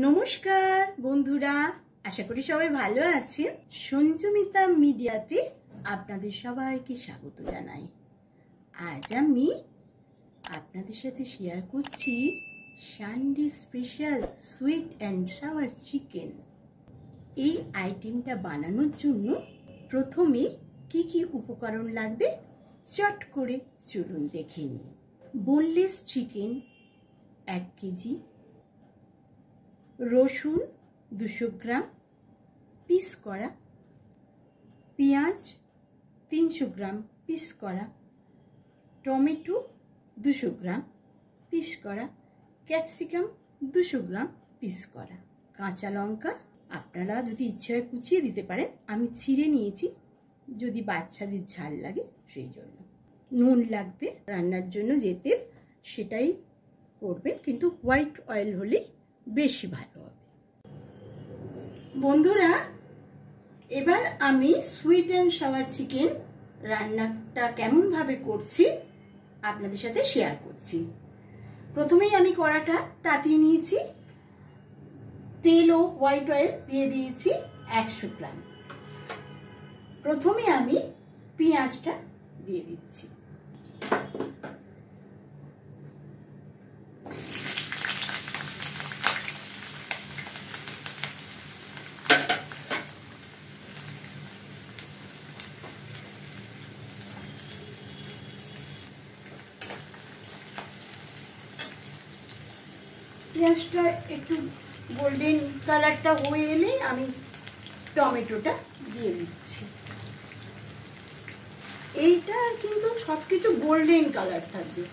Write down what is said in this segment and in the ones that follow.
নমস্কার বন্ধুরা, আশা করি সবাই ভালো আছেন। সঞ্জুমিতা মিডিয়াতে আপনাদের সবাইকে স্বাগত জানাই। আজ আমি আপনাদের সাথে শেয়ার করছি Sunday special sweet and sour chicken. এই আইটেমটা বানানোর জন্য প্রথমে কি কি উপকরণ লাগবে চট করে চলুন দেখে নিই। বোনলেস চিকেন 1 কেজি, রসুন 200 গ্রাম পিস করা, পেঁয়াজ 300 গ্রাম পিস করা, টমেটো 200 গ্রাম পিস করা, ক্যাপসিকাম 200 গ্রাম পিস করা, কাঁচা লঙ্কা আপনারা যদি ইচ্ছে হয় কুচিয়ে দিতে পারেন, আমি ছিঁড়ে নিয়েছি যদি বাচ্চাদের ঝাল লাগে সেই জন্য। নুন লাগবে রান্নার জন্য, যে তেল সেটাই করবেন, কিন্তু হোয়াইট অয়েল হলেই বেশি ভালো হবে। বন্ধুরা, এবার আমি সুইট অ্যান্ড সাওয়ার চিকেন রান্নাটা কেমন ভাবে করছি আপনাদের সাথে শেয়ার করছি। প্রথমেই আমি কড়াটা তাতিয়ে নিয়েছি, তেল ও হোয়াইট অয়েল দিয়ে দিয়েছি 100 গ্রাম। প্রথমে আমি পেঁয়াজটা দিয়ে দিচ্ছি। পেঁয়াজটা একটু গোল্ডেন কালারটা হয়ে এলে আমি টমেটোটা দিয়ে দিচ্ছি। এইটা কিন্তু সবকিছু গোল্ডেন কালার থাকবে,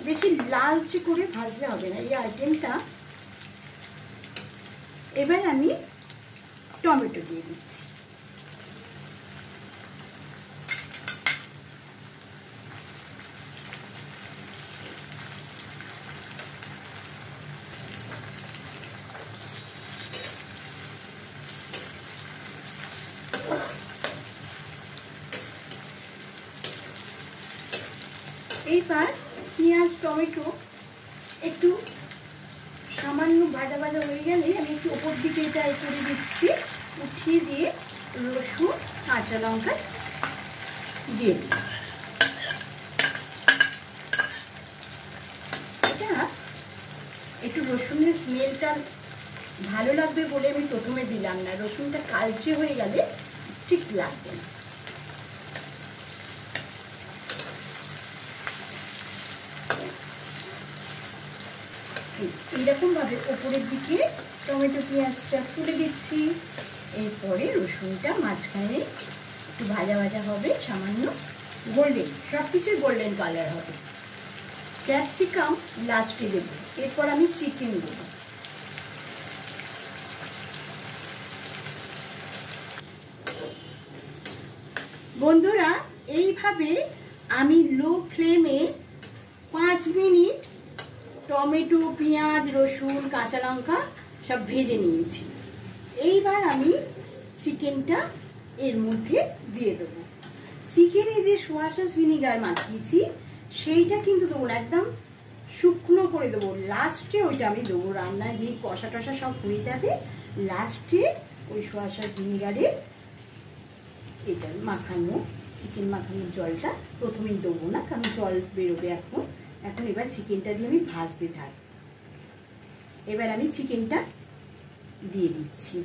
বেশি লালচে করে ভাজলে হবে না এই আইটেমটা। এবার আমি টমেটো দিয়ে দিচ্ছি। এইবার পেঁয়াজ টমেটো একটু সামান্য ভাজা ভাজা হয়ে গেলে আমি একটু ওপর দিকে এটা করে দিচ্ছি, উঠিয়ে দিয়ে রসুন কাঁচা লঙ্কা দিয়ে দিই। এটা একটু রসুনের স্মেলটা ভালো লাগবে বলে আমি প্রথমে দিলাম না, রসুনটা কালচে হয়ে গেলে ঠিক লাগবে না। এইরকম ভাবে উপরের দিকে টমেটো পেঁয়াজটা তুলে দিচ্ছি। এরপরে রসুনটা মাঝখানে একটু ভাজা ভাজা হবে, সামান্য গোল্ডেন, সবকিছুই গোল্ডেন কালার হবে। ক্যাপসিকাম লাস্টে দেবো, এরপর আমি চিকেন দেবো। বন্ধুরা, এইভাবে আমি লো ফ্লেমে 5 মিনিট টমেটো পেঁয়াজ রসুন কাঁচা লঙ্কা সব ভেজে নিয়েছি। এইবার আমি চিকেনটা এর মধ্যে দিয়ে দেবো। চিকেনে যে সোয়া সস ভিনেগার মাখিয়েছি সেইটা কিন্তু দেবো না, একদম শুকনো করে দেবো। লাস্টে ওইটা আমি দেবো, রান্নায় যে কষা টষা সব হয়ে যাবে, লাস্টে ওই সোয়া সস ভিনেগারের এটা মাখানো চিকেন মাখানোর জলটা প্রথমেই দেবো না, কারণ জল বেরোবে এখন। এবার চিকেনটা দিয়ে আমি ভাজতে থাকি। এবার আমি চিকেনটা দিয়ে দিচ্ছি।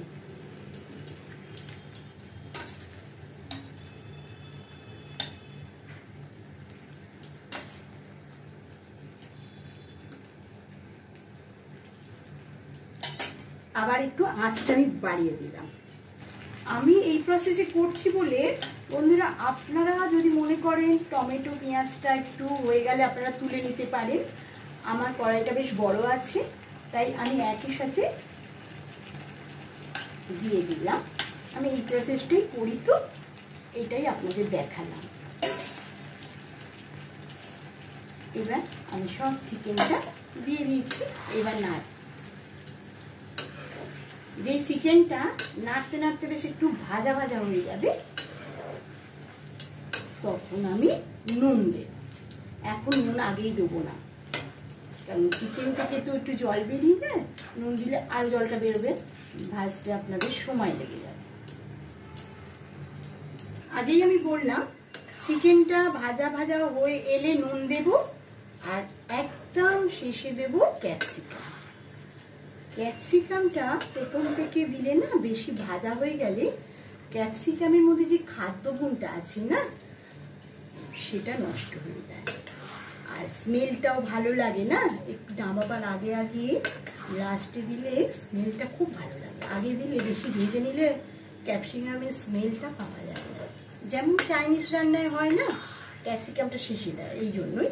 আবার একটু আঁচটা আমি বাড়িয়ে দিলাম। আমি এই প্রসেসে করছি বলে বন্ধুরা, আপনারা যদি মনে করেন টমেটো পেঁয়াজটা একটু হয়ে গেলে আপনারা তুলে নিতে পারেন। আমার কড়াইটা বেশ বড় আছে, তাই আমি একই সাথে দিয়ে দিলাম। আমি এই প্রসেসটাই করি, তো এটাই আপনাদের দেখালাম। এবার আমি সব চিকেনটা দিয়ে দিয়েছি। এবার যে চিকেনটা নাড়তে নাড়তে বেশ একটু ভাজা ভাজা হয়ে যাবে, তখন আমি নুন দেব। এখন নুন আগেই দেবো না, কারণ চিকেন থেকে তো একটু জল বেরিয়ে যায়, নুন দিলে আরো জলটা বেরোবে, ভাজতে আপনাদের সময় লেগে যাবে। আগেই আমি বললাম চিকেনটা ভাজা ভাজা হয়ে এলে নুন দেব, আর একদম শেষে দেব ক্যাপসিকাম। ক্যাপসিকামটা প্রথম থেকে দিলে না, বেশি ভাজা হয়ে গেলে ক্যাপসিকামের মধ্যে যে খাদ্য গুণটা আছে না, সেটা নষ্ট হয়ে যায়, আর স্মেলটাও ভালো লাগে না। একটু নামাবার আগে আগে লাস্টে দিলে স্মেলটা খুব ভালো লাগে। আগে দিলে বেশি ভেজে নিলে ক্যাপসিকামের স্মেলটা পাওয়া যায় না, যেমন চাইনিজ রান্নায় হয় না, ক্যাপসিকামটা শেষে দেয়। এই জন্যই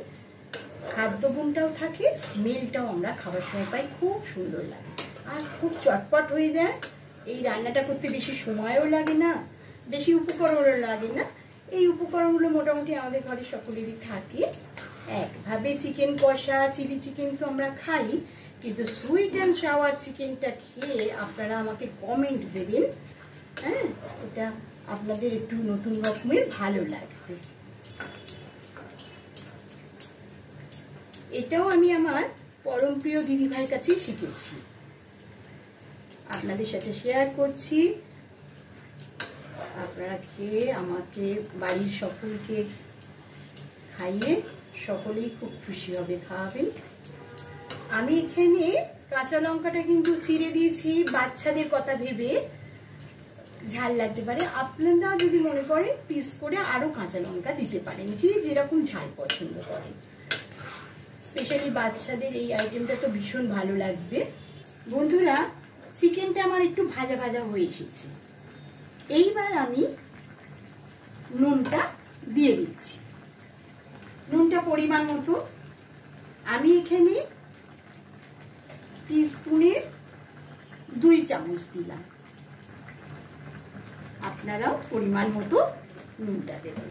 খাদ্য গুণটাও থাকে, স্মেলটাও আমরা খাবার সময় পাই, খুব সুন্দর লাগে আর খুব চটপট হয়ে যায়। এই রান্নাটা করতে বেশি সময়ও লাগে না, বেশি উপকরণও লাগে না। এই উপকরণগুলো মোটামুটি আমাদের ঘরে সকলেরই থাকে। একভাবে চিকেন কষা, চিলি চিকেন তো আমরা খাই, কিন্তু সুইট অ্যান্ড সাওয়ার চিকেনটা খেয়ে আপনারা আমাকে কমেন্ট দেবেন। হ্যাঁ, এটা আপনাদের একটু নতুন রকমের ভালো লাগবে। এটাও আমি আমার পরম প্রিয় দিদিভাইয়ের কাছেই শিখেছি, আপনাদের সাথে শেয়ার করছি। আপনারা খেয়ে আমাকে বাড়ির সকলকে খাইয়ে সকলেই খুব খুশি হবে, খাওয়াবেন। আমি এখানে কাঁচা লঙ্কাটা কিন্তু চিড়ে দিয়েছি বাচ্চাদের কথা ভেবে, ঝাল লাগতে পারে। আপনারা যদি মনে করেন পিস করে আরো কাঁচা লঙ্কা দিতে পারেন, যে যেরকম ঝাল পছন্দ করেন। স্পেশালি বাচ্চাদের এই আইটেমটা তো ভীষণ ভালো লাগবে। বন্ধুরা, চিকেনটা আমার একটু ভাজা ভাজা হয়ে এসেছে। এইবার আমি নুনটা দিয়ে দিচ্ছি, নুনটা পরিমাণ মতো। আমি এখানে টিস্পুনের 2 চামচ দিলাম, আপনারাও পরিমাণ মতো নুনটা দেবেন।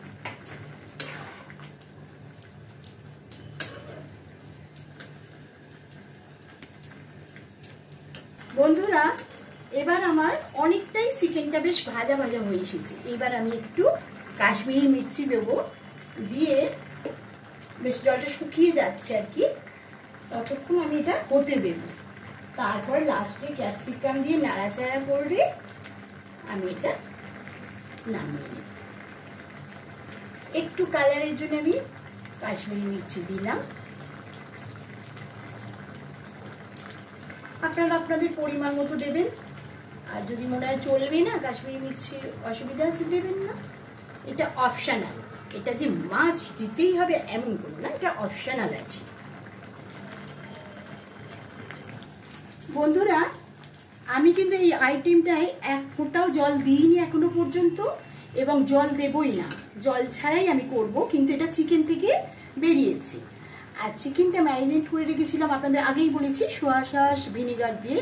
বন্ধুরা, এবার আমার অনেকটাই চিকেনটা বেশ ভাজা ভাজা হয়ে এসেছে। এবার আমি একটু কাশ্মীরি মির্চি দেবো, দিয়ে বেশ জলটা শুকিয়ে যাচ্ছে আর কি, ততক্ষণ আমি এটা হতে দেব। তারপর লাস্টে ক্যাপসিকাম দিয়ে নাড়াচাড়া করে আমি এটা নামিয়ে নেব। একটু কালারের জন্য আমি কাশ্মীরি মির্চি দিলাম, আপনারা আপনাদের পরিমাণ মতো দেবেন। আর যদি মনে হয় চলবে না কাশ্মীরি মির্চি, অসুবিধা আছে, দেবেন না। এটা অপশনাল, এটা যে মাছ দিতেই হবে এমন কোনো না, এটা অপশনাল আছে। বন্ধুরা, আমি কিন্তু এই আইটেমটায় এক ফোঁটাও জল দিইনি এখনো পর্যন্ত, এবং জল দেবই না, জল ছাড়াই আমি করব। কিন্তু এটা চিকেন থেকে বেরিয়েছে, আর চিকেনটা ম্যারিনেট করে রেখেছিলাম, আপনাদের আগেই বলেছি, সোয়া সস ভিনেগার দিয়ে।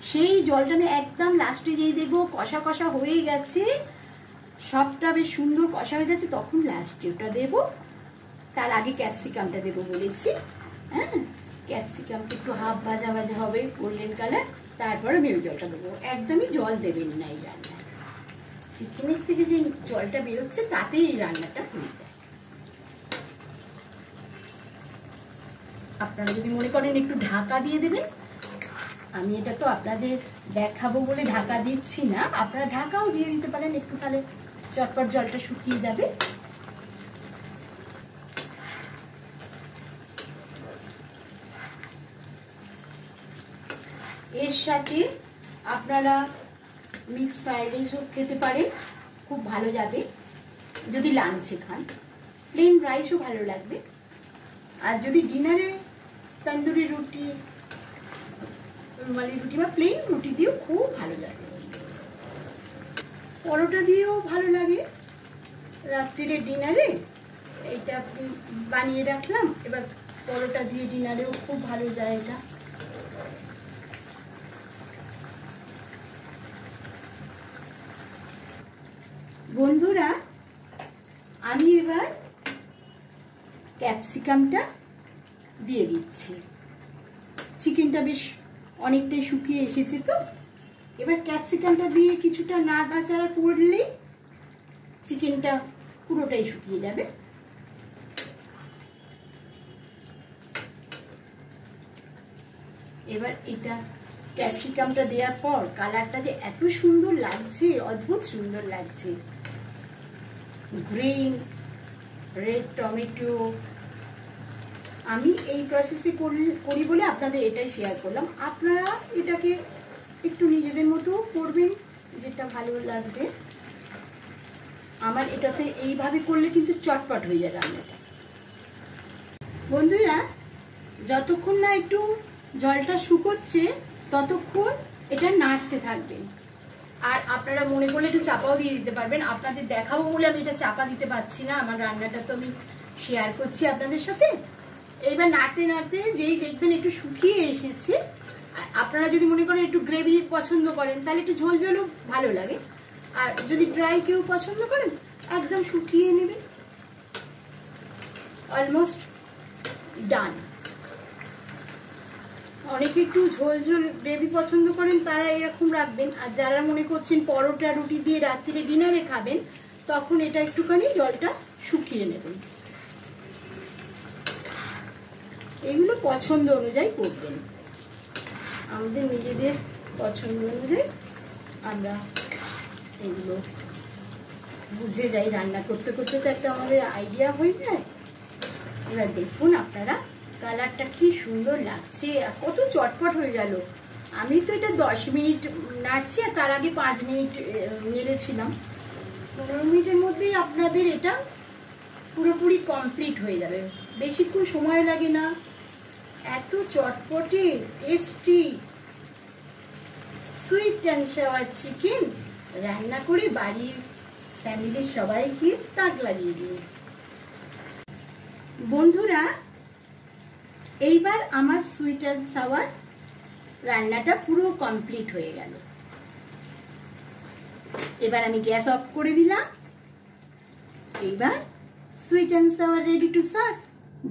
সেই জলটা নিয়ে একদম লাস্টে যেই দেখবো কষা কষা হয়ে গেছে, সবটা বেশ সুন্দর কষা হয়ে গেছে, তখন লাস্টে ওটা দেবো। তার আগে ক্যাপসিকামটা দেবো বলেছি। হ্যাঁ, ক্যাপসিকামটা একটু হাফ ভাজা ভাজা হবে, গোল্ডেন কালার, তারপরে আমি ওই জলটা দেবো। একদমই জল দেবেন না এই রান্নায়, চিকেনের থেকে যে জলটা বেরোচ্ছে তাতেই এই রান্নাটা হয়ে যায়। আপনারা যদি মনে করেন একটু ঢাকা দিয়ে দেবেন, আমি এটা তো আপনাদের দেখাবো বলে ঢাকা দিচ্ছি না, আপনারা ঢাকাও দিয়ে দিতে পারেন একটু, তাহলে চটপট জলটা শুকিয়ে যাবে। এর সাথে আপনারা মিক্সড ফ্রাইড রাইসও খেতে পারেন, খুব ভালো যাবে যদি লাঞ্চে খান। প্লেন রাইসও ভালো লাগবে। আর যদি ডিনারে তন্দুরি রুটি, রুমালি রুটি বা প্লেন রুটি দিয়েও খুব ভালো লাগে, পরোটা দিয়েও ভালো লাগে। রাত্রিরে ডিনারে এইটা আপনি বানিয়ে রাখলাম, এবার পরোটা দিয়ে ডিনারেও খুব ভালো যায় এটা। বন্ধুরা, আমি এবার ক্যাপসিকামটা দিয়ে দিচ্ছি। চিকেনটা বেশ অনেকটাই শুকিয়ে এসেছে, তো এবার ক্যাপসিকামটা দিয়ে কিছুটা নাড়াচাড়া করলেই চিকেনটা পুরোটাই শুকিয়ে যাবে। এবার এটা ক্যাপসিকামটা দেওয়ার পর কালারটা যে এত সুন্দর লাগছে, অদ্ভুত সুন্দর লাগছে। গ্রিন রেড টমেটো, আমি এই প্রসেসে করি বলে আপনাদের এটাই শেয়ার করলাম। আপনারা এটাকে একটু নিজেদের মতো করবেন, যেটা ভালো লাগবে। আমার এটাতে এইভাবে করলে কিন্তু চটপট হয়ে যায় রান্নাটা। বন্ধুরা, যতক্ষণ না একটু জলটা শুকোচ্ছে ততক্ষণ এটা নাড়তে থাকবেন। আর আপনারা মনে করলে একটু চাপাও দিয়ে দিতে পারবেন। আপনাদের দেখাবো বলে আমি এটা চাপা দিতে পারছি না, আমার রান্নাটা তো আমি শেয়ার করছি আপনাদের সাথে। এইবার নাড়তে নাড়তে যেই দেখবেন একটু শুকিয়ে এসেছে, আপনারা যদি মনে করেন একটু গ্রেভি পছন্দ করেন তাহলে একটু ঝোল ঝোলও ভালো লাগে। আর যদি ড্রাই কেউ পছন্দ করেন একদম শুকিয়ে নেবেন। Almost done. অনেকে একটু ঝোল ঝোল গ্রেভি পছন্দ করেন তারা এরকম রাখবেন। আর যারা মনে করছেন পরোটা রুটি দিয়ে রাত্রিরে ডিনারে খাবেন, তখন এটা একটুখানি জলটা শুকিয়ে নেবেন। এগুলো পছন্দ অনুযায়ী করবেন, আমাদের নিজেদের পছন্দ অনুযায়ী আমরা এগুলো বুঝে যাই। রান্না করতে করতে তো একটা আমাদের আইডিয়া হয়ে যায়। এবার দেখুন আপনারা কালারটা কি সুন্দর লাগছে আর কত চটপট হয়ে গেল। আমি তো এটা 10 মিনিট নাড়ছি, আর তার আগে 5 মিনিট নেড়েছিলাম। 15 মিনিটের মধ্যেই আপনাদের এটা পুরোপুরি কমপ্লিট হয়ে যাবে, বেশিক্ষণ সময় লাগে না। এত চটপটে tasty sweet and sour chicken রান্না করে বাড়ির ফ্যামিলির সবাইকে তাক লাগিয়ে দিন। বন্ধুরা, এইবার আমার সুইট অ্যান্ড সাওয়ার রান্নাটা পুরো কমপ্লিট হয়ে গেল। এবার আমি গ্যাস অফ করে দিলাম। এইবার sweet and sour ready to serve.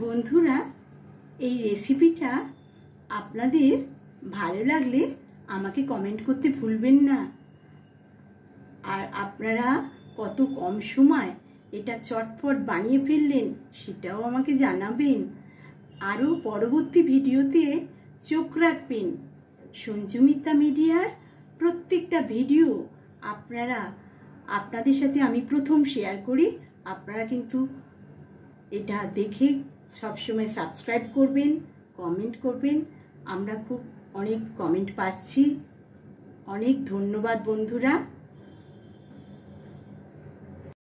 বন্ধুরা, এই রেসিপিটা আপনাদের ভালো লাগলে আমাকে কমেন্ট করতে ভুলবেন না। আর আপনারা কত কম সময় এটা চটপট বানিয়ে ফেললেন সেটাও আমাকে জানাবেন। আরও পরবর্তী ভিডিওতে চোখ রাখবেন। সঞ্জুমিতা মিডিয়ার প্রত্যেকটা ভিডিও আপনাদের সাথে আমি প্রথম শেয়ার করি। আপনারা কিন্তু এটা দেখে সবসময় সাবস্ক্রাইব করবেন, কমেন্ট করবেন। আমরা খুব অনেক কমেন্ট পাচ্ছি। অনেক ধন্যবাদ বন্ধুরা।